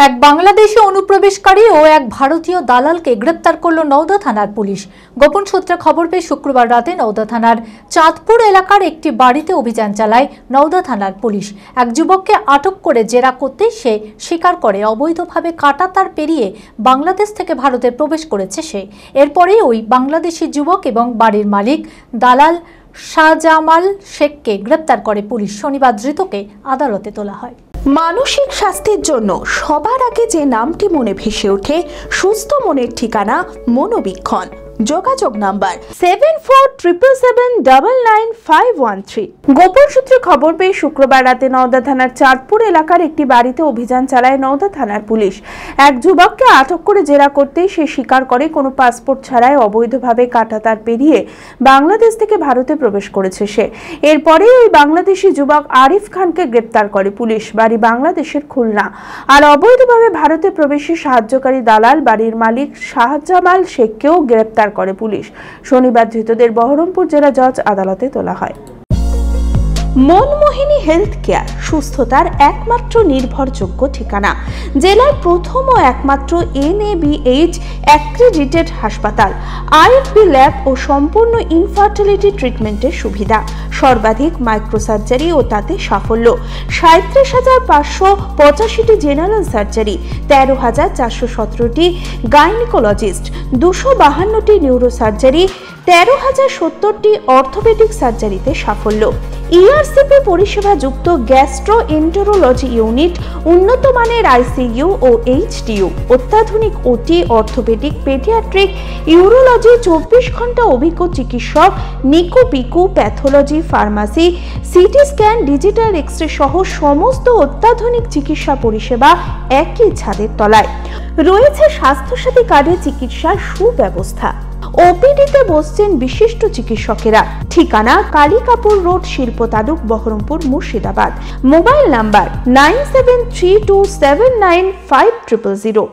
এক বাংলাদেশি অনুপ্রবেশকারী ও এক ভারতীয় দালালকে গ্রেপ্তার করল নওদা থানার পুলিশ। গোপন সূত্রে খবর পেয়ে শুক্রবার রাতে নওদা থানার চাঁদপুর এলাকার একটি বাড়িতে অভিযান চালায় নওদা থানার পুলিশ। এক যুবককে আটক করে জেরা করতে সে স্বীকার করে অবৈধভাবে কাঁটাতার পেরিয়ে বাংলাদেশ থেকে ভারতে প্রবেশ করেছে সে। এরপরেই ওই বাংলাদেশি যুবক এবং বাড়ির মালিক দালাল শাহজামাল শেখকে গ্রেপ্তার করে পুলিশ। শনিবার ধৃতকে আদালতে তোলা হয়। মানসিক স্বাস্থ্যের জন্য সবার আগে যে নামটি মনে ভেসে ওঠে, সুস্থ মনের ঠিকানা মনোবীক্ষণ। যোগাযোগ নাম্বার 7477799513। গোপন সূত্রে খবর পেয়ে শুক্রবার রাতে নওদা থানার চাঁদপুর এলাকার একটি বাড়িতে অভিযান চালায় নওদা থানার পুলিশ। এক যুবককে আটক করে জেরা করতেই সে স্বীকার করে কোনো পাসপোর্ট ছাড়াই অবৈধভাবে কাঁটাতার পেরিয়ে বাংলাদেশ থেকে ভারতে প্রবেশ করেছে সে। এরপরে ওই বাংলাদেশি যুবক আরিফ খানকে গ্রেপ্তার করে পুলিশ। বাড়ি বাংলাদেশের খুলনা। আর অবৈধভাবে ভারতে প্রবেশে সাহায্যকারী দালাল বাড়ির মালিক শাহজামাল শেখকেও গ্রেপ্তার করে পুলিশ। শনিবার ধৃতদের বহরমপুর জেলা জজ আদালতে তোলা হয়। মনমোহিনী হেলথ কেয়ার, সুস্থতার একমাত্র নির্ভরযোগ্য ঠিকানা। জেলার প্রথম ও একমাত্র NABH অ্যাক্রেডিটেড হাসপাতাল, IFB ল্যাব ও সম্পূর্ণ ইনফার্টিলিটি ট্রিটমেন্টের সুবিধা, সর্বাধিক মাইক্রোসার্জারি ও তাতে সাফল্য, 37,585টি জেনারেল সার্জারি, 13,417টি গাইনিকোলজিস্ট, 252টি নিউরোসার্জারি, 13,070টি অর্থোপেডিক সার্জারিতে সাফল্য, ERCP পরিষেবা যুক্ত গ্যাস্ট্রোএন্টেরোলজি ইউনিট, উন্নত মানের ICU ও HDU, অত্যাধুনিক OT, অর্থোপেডিক, পেডিয়াট্রিক, ইউরোলজি, 24 ঘন্টা অভিজ্ঞ চিকিৎসক, NICU PICU, pathology, pharmacy, CT scan, digital X ray সহ সমস্ত অত্যাধুনিক চিকিৎসা পরিষেবা একই ছাদের তলায়। রয়েছে স্বাস্থ্যসাথী কার্ডে চিকিৎসার সুব্যবস্থা। OPD-তে বসছেন বিশিষ্ট চিকিৎসকেরা। ঠিকানা কালিকাপুর রোড, শিল্প তালুক, বহরমপুর, মুর্শিদাবাদ। Mobile number 9732795000।